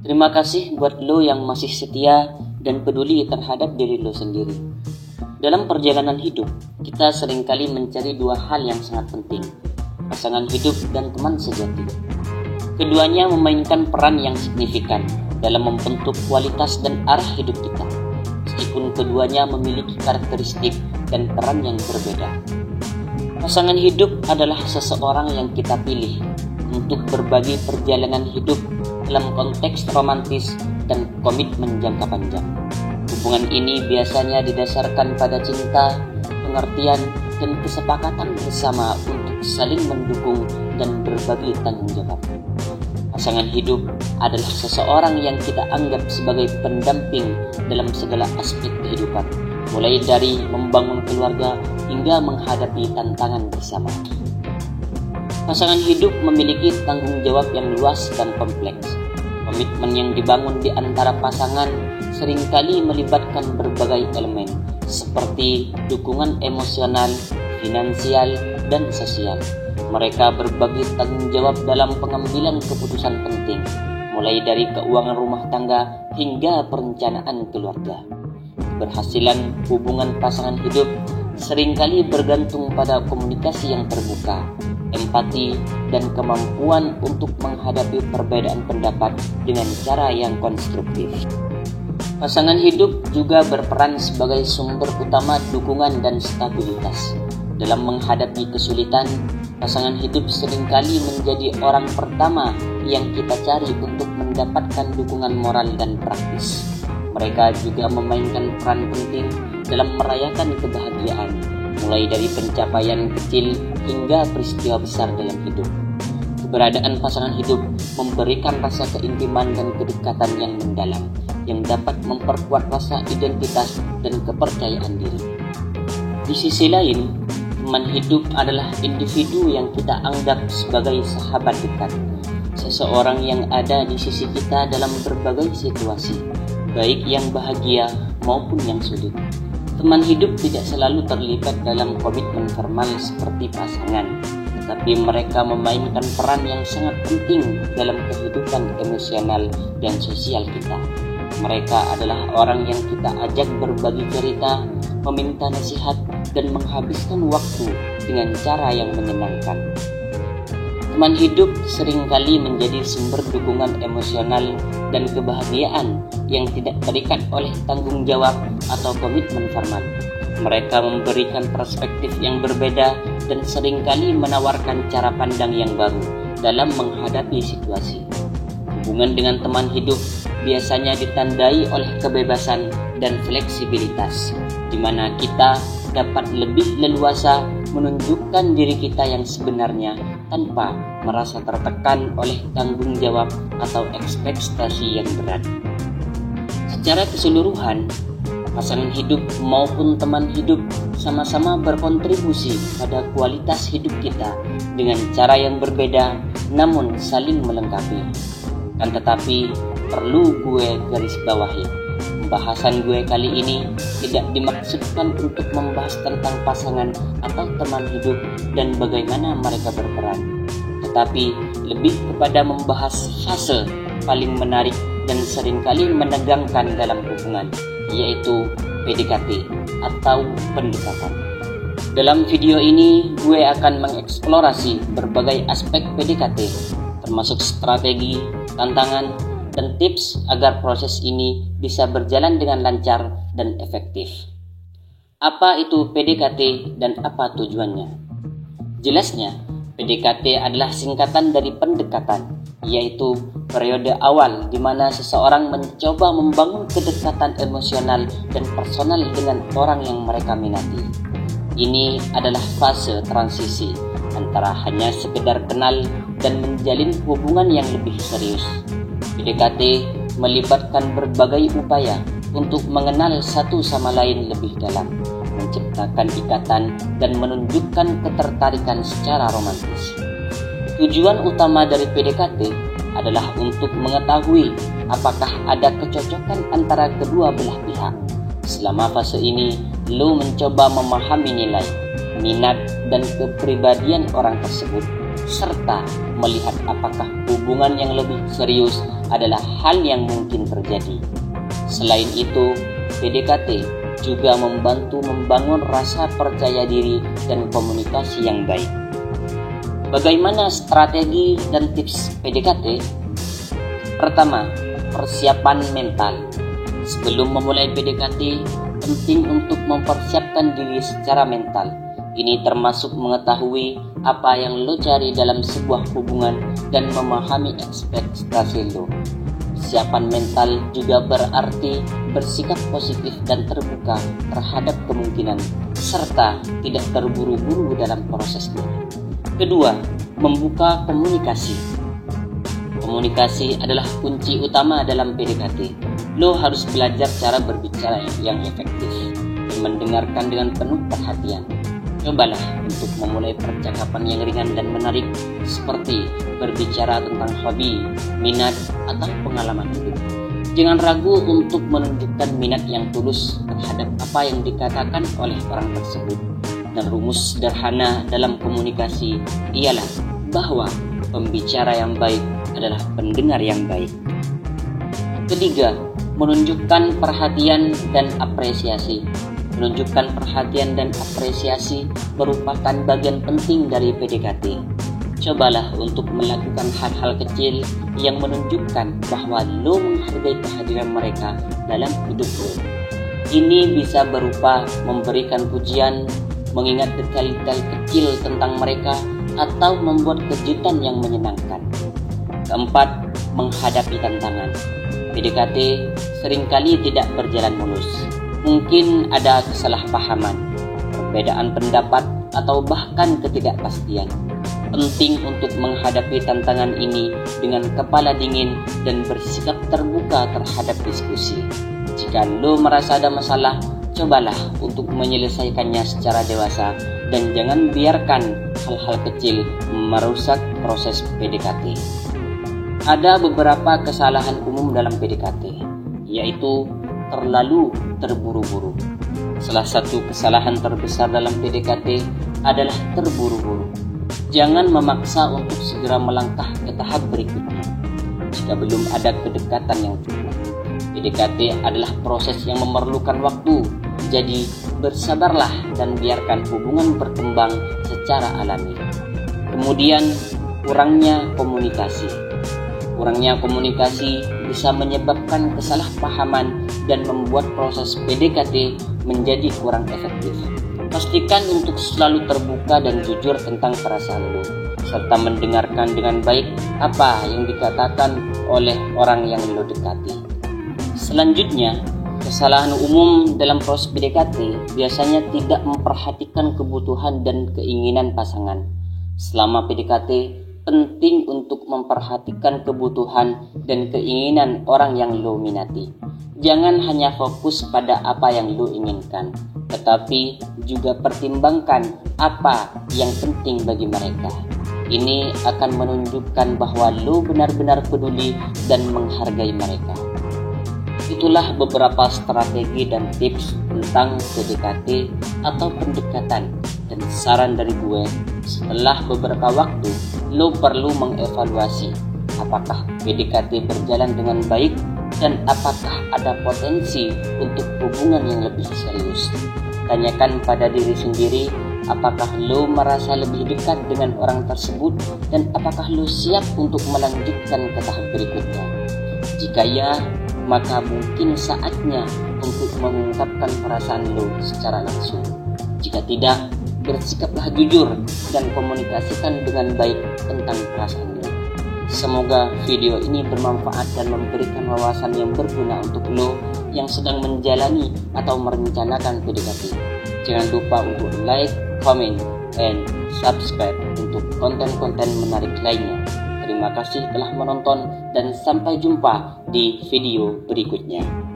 Terima kasih buat lo yang masih setia dan peduli terhadap diri lo sendiri. Dalam perjalanan hidup, kita seringkali mencari dua hal yang sangat penting, pasangan hidup dan teman sejati. Keduanya memainkan peran yang signifikan dalam membentuk kualitas dan arah hidup kita, meskipun keduanya memiliki karakteristik dan peran yang berbeda. Pasangan hidup adalah seseorang yang kita pilih untuk berbagi perjalanan hidup dalam konteks romantis dan komitmen jangka panjang. Hubungan ini biasanya didasarkan pada cinta, pengertian, dan kesepakatan bersama untuk saling mendukung dan berbagi tanggung jawab. Pasangan hidup adalah seseorang yang kita anggap sebagai pendamping dalam segala aspek kehidupan, mulai dari membangun keluarga hingga menghadapi tantangan bersama. Pasangan hidup memiliki tanggung jawab yang luas dan kompleks. Komitmen yang dibangun di antara pasangan seringkali melibatkan berbagai elemen, seperti dukungan emosional, finansial, dan sosial. Mereka berbagi tanggung jawab dalam pengambilan keputusan penting, mulai dari keuangan rumah tangga hingga perencanaan keluarga. Keberhasilan hubungan pasangan hidup seringkali bergantung pada komunikasi yang terbuka, empati, dan kemampuan untuk menghadapi perbedaan pendapat dengan cara yang konstruktif. Pasangan hidup juga berperan sebagai sumber utama dukungan dan stabilitas. Dalam menghadapi kesulitan, pasangan hidup seringkali menjadi orang pertama yang kita cari untuk mendapatkan dukungan moral dan praktis. Mereka juga memainkan peran penting dalam merayakan kebahagiaan, mulai dari pencapaian kecil hingga peristiwa besar dalam hidup. Keberadaan pasangan hidup memberikan rasa keintiman dan kedekatan yang mendalam, yang dapat memperkuat rasa identitas dan kepercayaan diri. Di sisi lain, teman hidup adalah individu yang kita anggap sebagai sahabat dekat, seseorang yang ada di sisi kita dalam berbagai situasi, baik yang bahagia maupun yang sulit. Teman hidup tidak selalu terlibat dalam komitmen formal seperti pasangan, tetapi mereka memainkan peran yang sangat penting dalam kehidupan emosional dan sosial kita. Mereka adalah orang yang kita ajak berbagi cerita, meminta nasihat, dan menghabiskan waktu dengan cara yang menyenangkan. Teman hidup seringkali menjadi sumber dukungan emosional dan kebahagiaan yang tidak terikat oleh tanggung jawab atau komitmen formal. Mereka memberikan perspektif yang berbeda dan seringkali menawarkan cara pandang yang baru dalam menghadapi situasi. Hubungan dengan teman hidup biasanya ditandai oleh kebebasan dan fleksibilitas, di mana kita dapat lebih leluasa menunjukkan diri kita yang sebenarnya tanpa merasa tertekan oleh tanggung jawab atau ekspektasi yang berat. Secara keseluruhan, pasangan hidup maupun teman hidup sama-sama berkontribusi pada kualitas hidup kita dengan cara yang berbeda namun saling melengkapi. Kan tetapi perlu gue garis bawahi, pembahasan gue kali ini tidak dimaksudkan untuk membahas tentang pasangan atau teman hidup dan bagaimana mereka berperan, tetapi lebih kepada membahas fase paling menarik dan seringkali menegangkan dalam hubungan, yaitu PDKT atau pendekatan. Dalam video ini gue akan mengeksplorasi berbagai aspek PDKT, termasuk strategi, tantangan, dan tips agar proses ini bisa berjalan dengan lancar dan efektif. Apa itu PDKT dan apa tujuannya? Jelasnya, PDKT adalah singkatan dari pendekatan, yaitu periode awal di mana seseorang mencoba membangun kedekatan emosional dan personal dengan orang yang mereka minati. Ini adalah fase transisi antara hanya sekedar kenal dan menjalin hubungan yang lebih serius. PDKT melibatkan berbagai upaya untuk mengenal satu sama lain lebih dalam, menciptakan ikatan dan menunjukkan ketertarikan secara romantis. Tujuan utama dari PDKT adalah untuk mengetahui apakah ada kecocokan antara kedua belah pihak. Selama fase ini, lo mencoba memahami nilai, minat, dan kepribadian orang tersebut, serta melihat apakah hubungan yang lebih serius adalah hal yang mungkin terjadi. Selain itu, PDKT juga membantu membangun rasa percaya diri dan komunikasi yang baik. Bagaimana strategi dan tips PDKT? Pertama, persiapan mental. Sebelum memulai PDKT, penting untuk mempersiapkan diri secara mental. Ini termasuk mengetahui apa yang lo cari dalam sebuah hubungan dan memahami ekspektasi lo. Persiapan mental juga berarti bersikap positif dan terbuka terhadap kemungkinan, serta tidak terburu-buru dalam prosesnya. Kedua, membuka komunikasi. Komunikasi adalah kunci utama dalam PDKT. Lo harus belajar cara berbicara yang efektif dan mendengarkan dengan penuh perhatian. Cobalah untuk memulai percakapan yang ringan dan menarik, seperti berbicara tentang hobi, minat, atau pengalaman hidup. Jangan ragu untuk menunjukkan minat yang tulus terhadap apa yang dikatakan oleh orang tersebut. Dan rumus sederhana dalam komunikasi ialah bahwa pembicara yang baik adalah pendengar yang baik. Ketiga, menunjukkan perhatian dan apresiasi. Menunjukkan perhatian dan apresiasi merupakan bagian penting dari PDKT. Cobalah untuk melakukan hal-hal kecil yang menunjukkan bahwa lo menghargai kehadiran mereka dalam hidup lo. Ini bisa berupa memberikan pujian, mengingat detail-detail kecil tentang mereka, atau membuat kejutan yang menyenangkan. Keempat, menghadapi tantangan. PDKT seringkali tidak berjalan mulus. Mungkin ada kesalahpahaman, perbedaan pendapat, atau bahkan ketidakpastian. Penting untuk menghadapi tantangan ini dengan kepala dingin dan bersikap terbuka terhadap diskusi. Jika lo merasa ada masalah, cobalah untuk menyelesaikannya secara dewasa dan jangan biarkan hal-hal kecil merusak proses PDKT. Ada beberapa kesalahan umum dalam PDKT, yaitu terlalu terburu-buru. Salah satu kesalahan terbesar dalam PDKT adalah terburu-buru. Jangan memaksa untuk segera melangkah ke tahap berikutnya jika belum ada kedekatan yang cukup. PDKT adalah proses yang memerlukan waktu, jadi bersabarlah dan biarkan hubungan berkembang secara alami. Kemudian, kurangnya komunikasi. Kurangnya komunikasi bisa menyebabkan kesalahpahaman dan membuat proses PDKT menjadi kurang efektif. Pastikan untuk selalu terbuka dan jujur tentang perasaan lo, serta mendengarkan dengan baik apa yang dikatakan oleh orang yang lo dekati. Selanjutnya, kesalahan umum dalam proses PDKT biasanya tidak memperhatikan kebutuhan dan keinginan pasangan. Selama PDKT, penting untuk memperhatikan kebutuhan dan keinginan orang yang lo minati. Jangan hanya fokus pada apa yang lo inginkan, tetapi juga pertimbangkan apa yang penting bagi mereka. Ini akan menunjukkan bahwa lo benar-benar peduli dan menghargai mereka. Itulah beberapa strategi dan tips tentang PDKT atau pendekatan, dan saran dari gue, setelah beberapa waktu lo perlu mengevaluasi apakah PDKT berjalan dengan baik dan apakah ada potensi untuk hubungan yang lebih serius. Tanyakan pada diri sendiri, apakah lo merasa lebih dekat dengan orang tersebut dan apakah lo siap untuk melanjutkan ke tahap berikutnya. Jika ya, maka mungkin saatnya untuk mengungkapkan perasaan lo secara langsung. Jika tidak, bersikaplah jujur dan komunikasikan dengan baik tentang perasaan lo. Semoga video ini bermanfaat dan memberikan wawasan yang berguna untuk lo yang sedang menjalani atau merencanakan PDKT. Jangan lupa untuk like, comment, and subscribe untuk konten-konten menarik lainnya. Terima kasih telah menonton dan sampai jumpa di video berikutnya.